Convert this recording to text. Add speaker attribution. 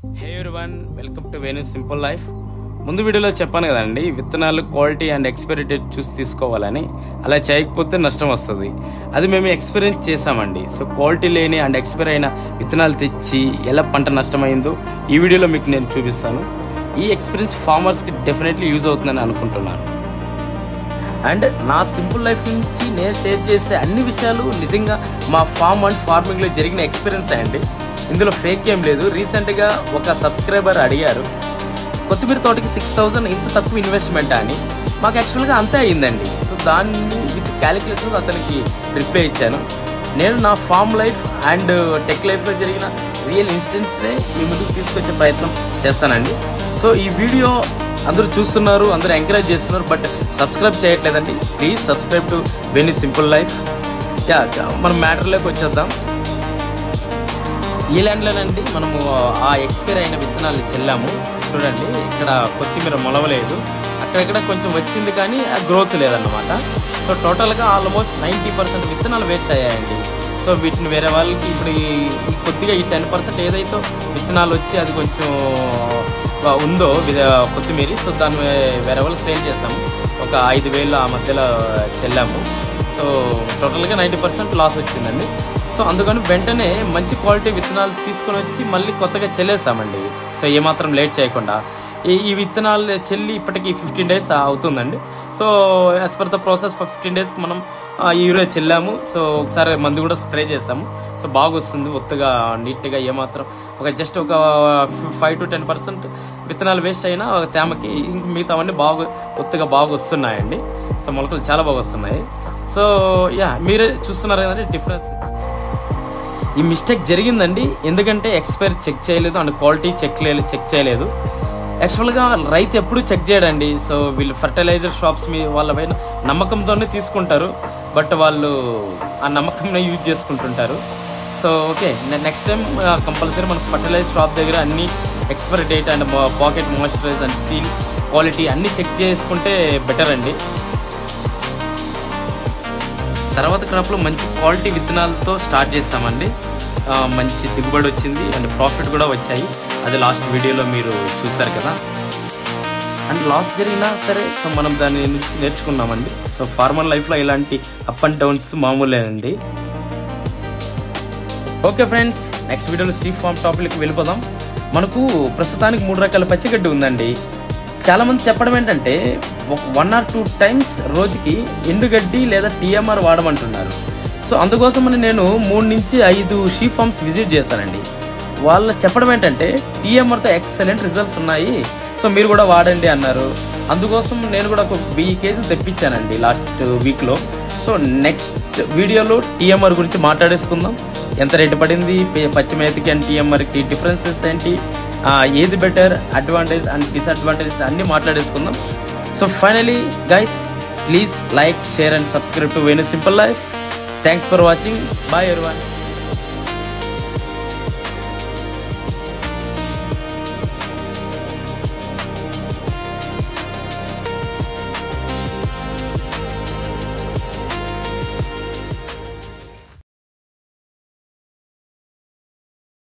Speaker 1: Hey everyone, welcome to Venu simple life. ముందు వీడియోలో చెప్పాను కదండి, విత్తనాలు క్వాలిటీ అండ్ ఎక్స్పైరీ డేట్ చూసి తీసుకోవాలని. అలా చేయకపోతే నష్టం వస్తుంది. అది మేము ఎక్స్పీరియన్స్ చేసామండి. సో క్వాలిటీ లేని అండ్ ఎక్స్పైరీ అయిన విత్తనాలు తెచ్చి ఎలా పంట నష్టమైందో ఈ వీడియోలో మీకు నేను చూపిస్తాను. ఈ ఎక్స్పీరియన్స్ ఫార్మర్స్కి డెఫినెట్లీ యూజ్ అవుతుందని అనుకుంటున్నాను. అండ్ నా సింపుల్ లైఫ్ నుంచి నేను షేర్ చేసే అన్ని విషయాలు నిజంగా మా ఫార్మ్ అండ్ ఫార్మింగ్లో జరిగిన ఎక్స్పీరియన్స్ అండి. ఇందులో ఫేక్ ఏం లేదు. రీసెంట్గా ఒక సబ్స్క్రైబర్ అడిగారు, కొత్తిమీర తోటకి 6,000 ఇంత తక్కువ ఇన్వెస్ట్మెంట్ అని. మాకు యాక్చువల్గా అంతే అయ్యిందండి. సో దాన్ని విత్ క్యాలిక్యులేషన్ అతనికి రిప్లై ఇచ్చాను. నేను నా ఫార్మ్ లైఫ్ అండ్ టెక్ లైఫ్లో జరిగిన రియల్ ఇన్సిడెంట్స్నే మీ ముందుకు తీసుకొచ్చే ప్రయత్నం చేస్తానండి. సో ఈ వీడియో అందరూ చూస్తున్నారు, అందరూ ఎంకరేజ్ చేస్తున్నారు, బట్ సబ్స్క్రైబ్ చేయట్లేదండి. Please subscribe to Venu simple life. మనం మ్యాటర్లోకి వచ్చేద్దాం. ఈ ల్యాండ్లోనండి మనము ఆ ఎక్స్పైర్ అయిన విత్తనాలు చెల్లాము. చూడండి, ఇక్కడ కొత్తిమీర మొలవలేదు, అక్కడక్కడ కొంచెం వచ్చింది కానీ ఆ గ్రోత్ లేదన్నమాట. సో టోటల్గా ఆల్మోస్ట్ 90% విత్తనాలు వేస్ట్ అయ్యాయండి. సో వీటిని వేరే వాళ్ళకి ఇప్పుడు ఈ కొద్దిగా ఈ 10% ఏదైతే విత్తనాలు వచ్చి అది కొంచెం ఉందో కొత్తిమీర, సో దాన్ని వేరే వాళ్ళు సేల్ చేసాము. ఒక 5,000 ఆ మధ్యలో చెల్లాము. సో టోటల్గా 90% లాస్ వచ్చిందండి. సో అందుకని వెంటనే మంచి క్వాలిటీ విత్తనాలు తీసుకొని వచ్చి మళ్ళీ కొత్తగా చెల్లేసామండి. సో ఏమాత్రం లేట్ చేయకుండా ఈ విత్తనాలు చెల్లి ఇప్పటికి 15 days అవుతుందండి. So as per the process 15 days మనం యూరియా చెల్లాము. సో ఒకసారి మందు కూడా స్ప్రే చేసాము. సో బాగా వస్తుంది, ఒత్తుగా నీట్గా. ఏమాత్రం జస్ట్ ఒక 5 to 10% విత్తనాలు వేస్ట్ అయినా తేమకి ఇంక మిగతావన్నీ బాగా ఒత్తుగా బాగా వస్తున్నాయండి. సో మొలకలు చాలా బాగా వస్తున్నాయి. సో మీరే చూస్తున్నారు కదండి డిఫరెన్స్. ఈ మిస్టేక్ జరిగిందండి ఎందుకంటే ఎక్స్పైర్ చెక్ చేయలేదు అండ్ క్వాలిటీ చెక్ చేయలేదు. యాక్చువల్గా రైతు ఎప్పుడు చెక్ చేయడండి. సో వీళ్ళు ఫర్టిలైజర్ షాప్స్ వాళ్ళ పైన నమ్మకంతోనే తీసుకుంటారు, బట్ వాళ్ళు ఆ నమ్మకంనే యూజ్ చేసుకుంటుంటారు. So okay, next time compulsory మనకు ఫర్టిలైజర్ షాప్ దగ్గర అన్ని expiry date and packet moisturise and seal quality అన్నీ చెక్ చేసుకుంటే బెటర్ అండి. తర్వాత క్రాప్లో మంచి క్వాలిటీ విత్తనాలతో స్టార్ట్ చేస్తామండి. మంచి దిగుబడి వచ్చింది అండ్ ప్రాఫిట్ కూడా వచ్చాయి. అది లాస్ట్ వీడియోలో మీరు చూసారు కదా. అండ్ లాస్ జరిగినా సరే సో మనం దాని నుంచి నేర్చుకున్నామండి. సో ఫార్మర్ లైఫ్లో ఇలాంటి అప్ అండ్ డౌన్స్ మామూలేనండి. ఓకే ఫ్రెండ్స్, నెక్స్ట్ వీడియోలో సీ ఫార్మ్ టాపిక్కి వెళ్ళిపోదాం. మనకు ప్రస్తుతానికి 3 రకాల పచ్చిగడ్డి ఉందండి. చాలామంది చెప్పడం ఏంటంటే 1 or 2 times రోజుకి ఎండుగడ్డి లేదా TMR వాడమంటున్నారు. సో అందుకోసమని నేను 3 నుంచి 5 షీ ఫార్మ్స్ విజిట్ చేశానండి. వాళ్ళు చెప్పడం ఏంటంటే TMRతో ఎక్సలెంట్ రిజల్ట్స్ ఉన్నాయి, సో మీరు కూడా వాడండి అన్నారు. అందుకోసం నేను కూడా ఒక 1000 kg తెప్పించానండి లాస్ట్ వీక్లో. సో నెక్స్ట్ వీడియోలో TMR గురించి మాట్లాడేసుకుందాం. ఎంత రేటు పడింది, పచ్చి మేతకి అండ్ TMRకి డిఫరెన్సెస్ ఏంటి, ఏది బెటర్, అడ్వాంటేజ్ అండ్ డిసడ్వాంటేజెస్ అన్నీ మాట్లాడేసుకుందాం. So finally guys, please like, share and subscribe to Venu simple life. Thanks for watching. Bye everyone.